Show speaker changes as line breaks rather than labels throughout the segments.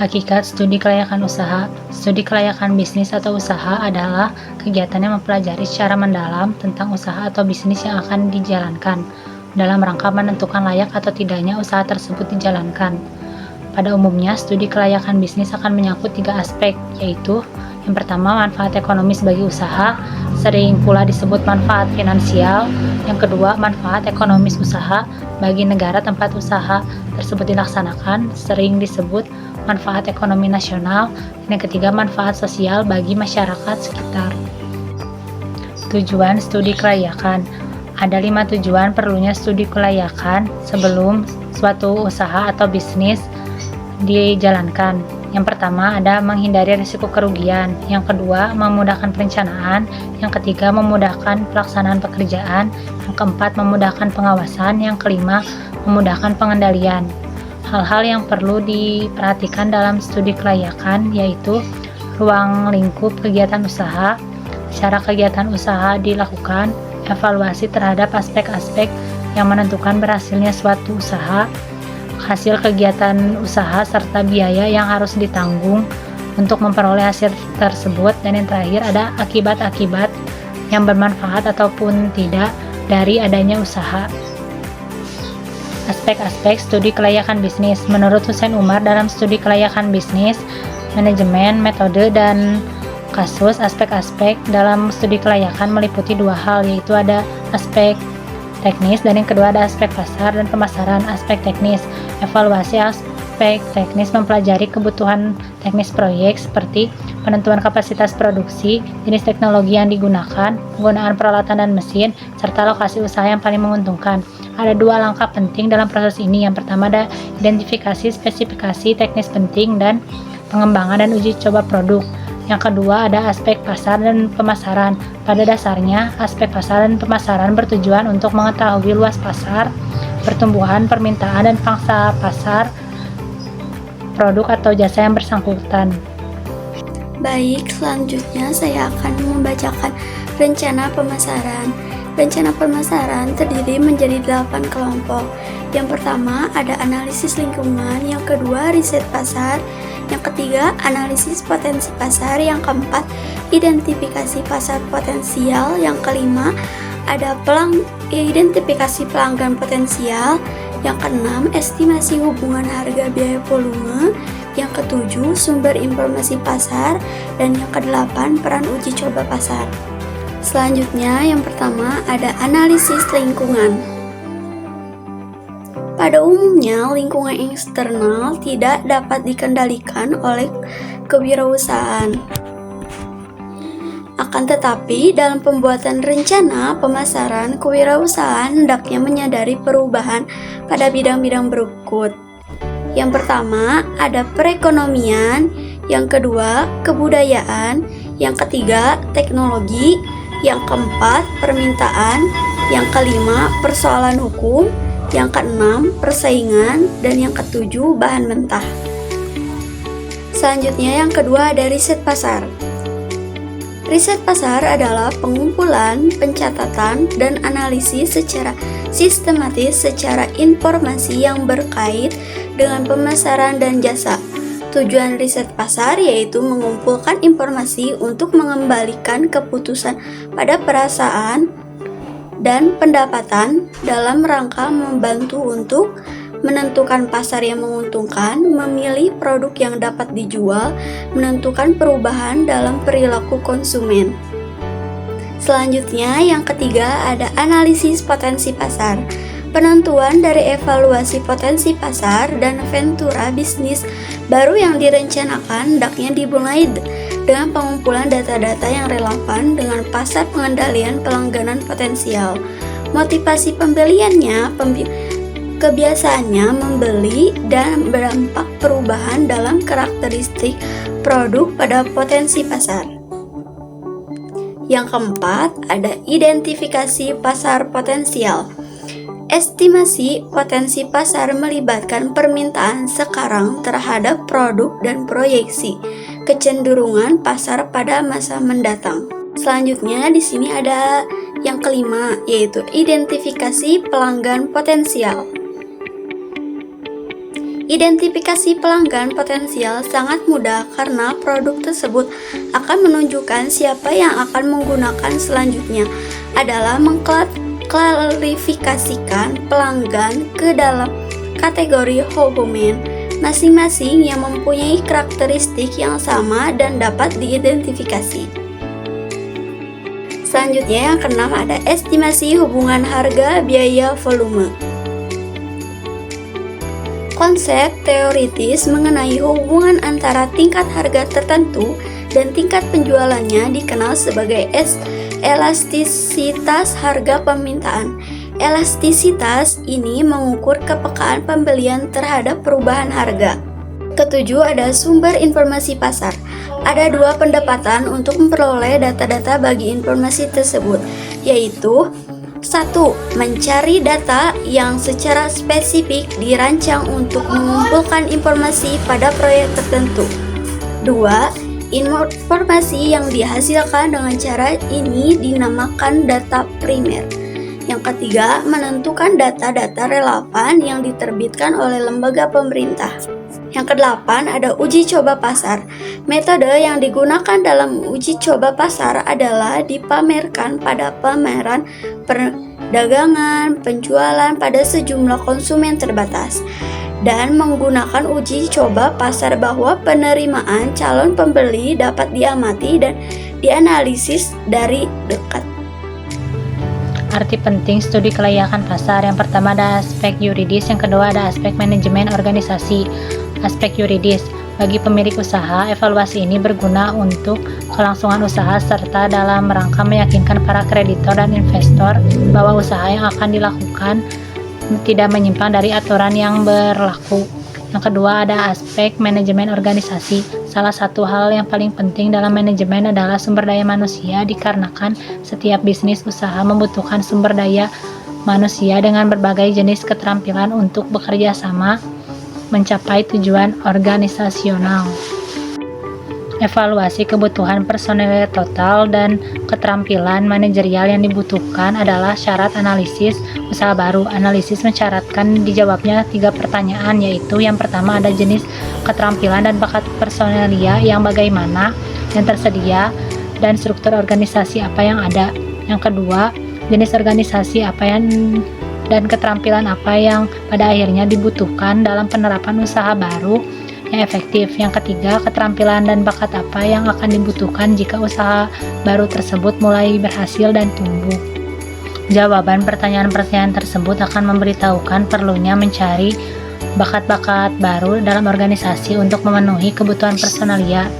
Hakikat studi kelayakan usaha. Studi kelayakan bisnis atau usaha adalah kegiatan yang mempelajari secara mendalam tentang usaha atau bisnis yang akan dijalankan, dalam rangka menentukan layak atau tidaknya usaha tersebut dijalankan. Pada umumnya, studi kelayakan bisnis akan menyangkut 3 aspek, yaitu yang pertama, manfaat ekonomis bagi usaha, sering pula disebut manfaat finansial. Yang kedua, manfaat ekonomis usaha bagi negara tempat usaha tersebut dilaksanakan, sering disebut manfaat ekonomi nasional. Dan yang ketiga, manfaat sosial bagi masyarakat sekitar. Tujuan studi kelayakan. Ada 5 tujuan perlunya studi kelayakan sebelum suatu usaha atau bisnis dijalankan. Yang pertama, ada menghindari risiko kerugian. Yang kedua, memudahkan perencanaan. Yang ketiga, memudahkan pelaksanaan pekerjaan. Yang keempat, memudahkan pengawasan. Yang kelima, memudahkan pengendalian. Hal-hal yang perlu diperhatikan dalam studi kelayakan yaitu ruang lingkup kegiatan usaha, cara kegiatan usaha dilakukan, evaluasi terhadap aspek-aspek yang menentukan berhasilnya suatu usaha, hasil kegiatan usaha serta biaya yang harus ditanggung untuk memperoleh hasil tersebut, dan yang terakhir ada akibat-akibat yang bermanfaat ataupun tidak dari adanya usaha. Aspek-aspek studi kelayakan bisnis. Menurut Husein Umar, dalam studi kelayakan bisnis, manajemen, metode, dan kasus, aspek-aspek dalam studi kelayakan meliputi 2 hal, yaitu ada aspek teknis dan yang kedua ada aspek pasar dan pemasaran. Aspek teknis, evaluasi aspek teknis mempelajari kebutuhan teknis proyek seperti penentuan kapasitas produksi, jenis teknologi yang digunakan, penggunaan peralatan dan mesin, serta lokasi usaha yang paling menguntungkan. Ada 2 langkah penting dalam proses ini. Yang pertama ada identifikasi spesifikasi teknis penting dan pengembangan dan uji coba produk. Yang kedua ada aspek pasar dan pemasaran. Pada dasarnya, aspek pasar dan pemasaran bertujuan untuk mengetahui luas pasar, pertumbuhan, permintaan, dan pangsa pasar produk atau jasa yang bersangkutan.
Baik, selanjutnya saya akan membacakan rencana pemasaran. Rencana pemasaran terdiri menjadi 8 kelompok. Yang pertama ada analisis lingkungan, yang kedua riset pasar, yang ketiga analisis potensi pasar, yang keempat identifikasi pasar potensial, yang kelima ada identifikasi pelanggan potensial, yang keenam estimasi hubungan harga biaya volume, yang ketujuh sumber informasi pasar, dan yang kedelapan peran uji coba pasar. Selanjutnya yang pertama ada analisis lingkungan. Pada umumnya, lingkungan eksternal tidak dapat dikendalikan oleh kewirausahaan. Akan tetapi, dalam pembuatan rencana pemasaran, kewirausahaan hendaknya menyadari perubahan pada bidang-bidang berikut. Yang pertama, ada perekonomian, yang kedua, kebudayaan, yang ketiga, teknologi, yang keempat, permintaan, yang kelima, persoalan hukum, yang keenam, persaingan, dan yang ketujuh, bahan mentah. Selanjutnya yang kedua ada riset pasar. Riset pasar adalah pengumpulan, pencatatan, dan analisis secara sistematis secara informasi yang berkait dengan pemasaran dan jasa. Tujuan riset pasar yaitu mengumpulkan informasi untuk mengembalikan keputusan pada perasaan dan pendapatan dalam rangka membantu untuk menentukan pasar yang menguntungkan, memilih produk yang dapat dijual, menentukan perubahan dalam perilaku konsumen. Selanjutnya, yang ketiga ada analisis potensi pasar. Penentuan dari evaluasi potensi pasar dan ventura bisnis baru yang direncanakan hendaknya dimulai dengan pengumpulan data-data yang relevan dengan pasar pengendalian pelangganan potensial. Motivasi pembeliannya, kebiasaannya membeli, dan berdampak perubahan dalam karakteristik produk pada potensi pasar. Yang keempat, ada identifikasi pasar potensial. Estimasi potensi pasar melibatkan permintaan sekarang terhadap produk dan proyeksi kecenderungan pasar pada masa mendatang. Selanjutnya di sini ada yang kelima, yaitu identifikasi pelanggan potensial. Identifikasi pelanggan potensial sangat mudah karena produk tersebut akan menunjukkan siapa yang akan menggunakan selanjutnya adalah mengklarifikasikan pelanggan ke dalam kategori hubungan masing-masing yang mempunyai karakteristik yang sama dan dapat diidentifikasi. Selanjutnya yang keenam ada estimasi hubungan harga biaya volume. Konsep teoritis mengenai hubungan antara tingkat harga tertentu dan tingkat penjualannya dikenal sebagai elastisitas harga permintaan. Elastisitas ini mengukur kepekaan pembelian terhadap perubahan harga. Ketujuh ada sumber informasi pasar. Ada dua pendekatan untuk memperoleh data-data bagi informasi tersebut, yaitu 1. Mencari data yang secara spesifik dirancang untuk mengumpulkan informasi pada proyek tertentu. 2. Informasi yang dihasilkan dengan cara ini dinamakan data primer. Yang ketiga, menentukan data-data relevan yang diterbitkan oleh lembaga pemerintah. Yang kedelapan ada uji coba pasar. Metode yang digunakan dalam uji coba pasar adalah dipamerkan pada pameran perdagangan penjualan pada sejumlah konsumen terbatas, dan menggunakan uji coba pasar bahwa penerimaan calon pembeli dapat diamati dan dianalisis dari dekat.
Arti penting studi kelayakan pasar. Yang pertama ada aspek yuridis, yang kedua ada aspek manajemen organisasi. Aspek yuridis, bagi pemilik usaha, evaluasi ini berguna untuk kelangsungan usaha serta dalam rangka meyakinkan para kreditor dan investor bahwa usaha yang akan dilakukan tidak menyimpang dari aturan yang berlaku. Yang kedua ada aspek manajemen organisasi. Salah satu hal yang paling penting dalam manajemen adalah sumber daya manusia, dikarenakan setiap bisnis usaha membutuhkan sumber daya manusia dengan berbagai jenis keterampilan untuk bekerja sama mencapai tujuan organisasional. Evaluasi kebutuhan personel total dan keterampilan manajerial yang dibutuhkan adalah syarat analisis usaha baru. Analisis mensyaratkan dijawabnya 3 pertanyaan, yaitu yang pertama ada jenis keterampilan dan bakat personelia yang bagaimana yang tersedia dan struktur organisasi apa yang ada. Yang kedua, jenis organisasi apa yang dan keterampilan apa yang pada akhirnya dibutuhkan dalam penerapan usaha baru yang efektif. Yang ketiga, keterampilan dan bakat apa yang akan dibutuhkan jika usaha baru tersebut mulai berhasil dan tumbuh. Jawaban pertanyaan-pertanyaan tersebut akan memberitahukan perlunya mencari bakat-bakat baru dalam organisasi untuk memenuhi kebutuhan personalia.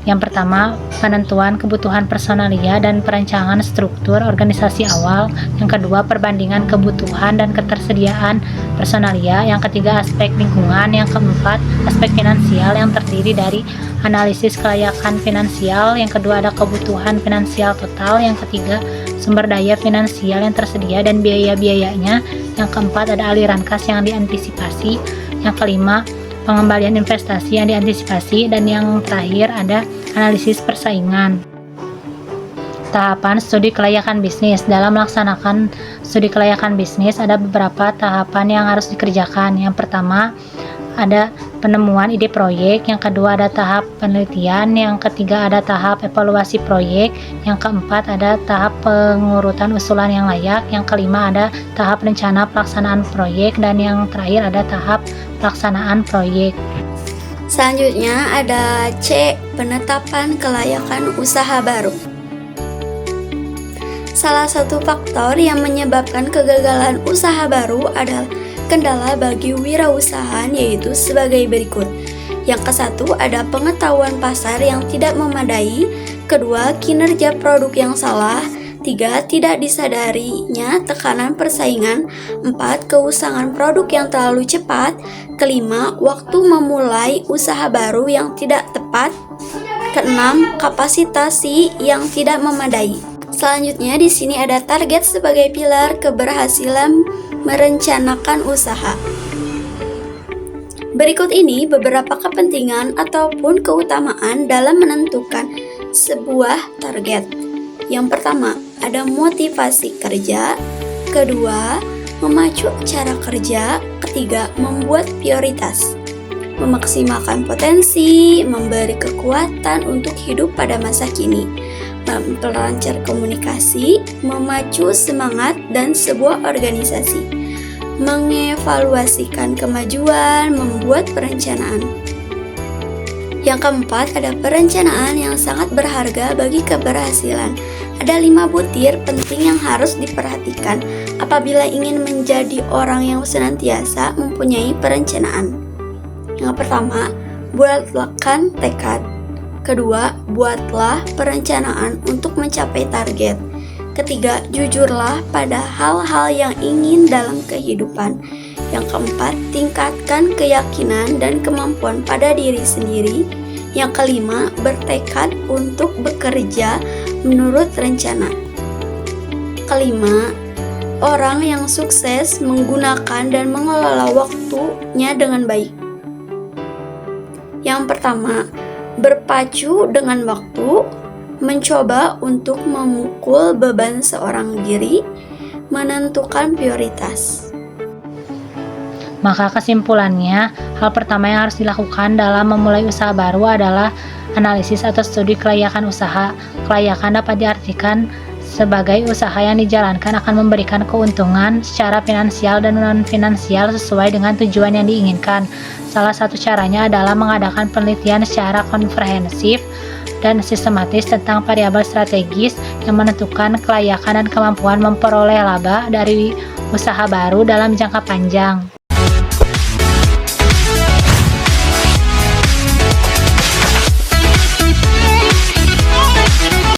Yang pertama, penentuan kebutuhan personalia dan perancangan struktur organisasi awal. Yang kedua, perbandingan kebutuhan dan ketersediaan personalia. Yang ketiga, aspek lingkungan. Yang keempat, aspek finansial yang terdiri dari analisis kelayakan finansial. Yang kedua, ada kebutuhan finansial total. Yang ketiga, sumber daya finansial yang tersedia dan biaya-biayanya. Yang keempat, ada aliran kas yang diantisipasi. Yang kelima, pengembalian investasi yang diantisipasi, dan yang terakhir ada analisis persaingan. Tahapan studi kelayakan bisnis. Dalam melaksanakan studi kelayakan bisnis ada beberapa tahapan yang harus dikerjakan. Yang pertama ada penemuan ide proyek, yang kedua ada tahap penelitian, yang ketiga ada tahap evaluasi proyek, yang keempat ada tahap pengurutan usulan yang layak, yang kelima ada tahap rencana pelaksanaan proyek, dan yang terakhir ada tahap pelaksanaan proyek.
Selanjutnya ada C. Penetapan kelayakan usaha baru. Salah satu faktor yang menyebabkan kegagalan usaha baru adalah kendala bagi wirausahaan, yaitu sebagai berikut. Yang ke-1 ada pengetahuan pasar yang tidak memadai. Kedua, kinerja produk yang salah. 3. Tidak disadarinya tekanan persaingan. 4. Keusangan produk yang terlalu cepat. Kelima, waktu memulai usaha baru yang tidak tepat. Keenam, kapasitasi yang tidak memadai. Selanjutnya di sini ada target sebagai pilar keberhasilan merencanakan usaha. Berikut ini beberapa kepentingan ataupun keutamaan dalam menentukan sebuah target. Yang pertama, ada motivasi kerja. Kedua, memacu cara kerja. Ketiga, membuat prioritas, memaksimalkan potensi, memberi kekuatan untuk hidup pada masa kini, memperlancar komunikasi, memacu semangat dan sebuah organisasi, mengevaluasikan kemajuan, membuat perencanaan. Yang keempat, ada perencanaan yang sangat berharga bagi keberhasilan. Ada 5 butir penting yang harus diperhatikan apabila ingin menjadi orang yang senantiasa mempunyai perencanaan. Yang pertama, buatlah tekad. Kedua, buatlah perencanaan untuk mencapai target. Ketiga, jujurlah pada hal-hal yang ingin dalam kehidupan. Yang keempat, tingkatkan keyakinan dan kemampuan pada diri sendiri. Yang kelima, bertekad untuk bekerja menurut rencana. Kelima, orang yang sukses menggunakan dan mengelola waktunya dengan baik. Yang pertama, berpacu dengan waktu, mencoba untuk memukul beban seorang diri, menentukan prioritas.
Maka kesimpulannya, hal pertama yang harus dilakukan dalam memulai usaha baru adalah analisis atau studi kelayakan usaha. Kelayakan dapat diartikan sebagai usaha yang dijalankan akan memberikan keuntungan secara finansial dan non-finansial sesuai dengan tujuan yang diinginkan. Salah satu caranya adalah mengadakan penelitian secara komprehensif dan sistematis tentang variabel strategis yang menentukan kelayakan dan kemampuan memperoleh laba dari usaha baru dalam jangka panjang.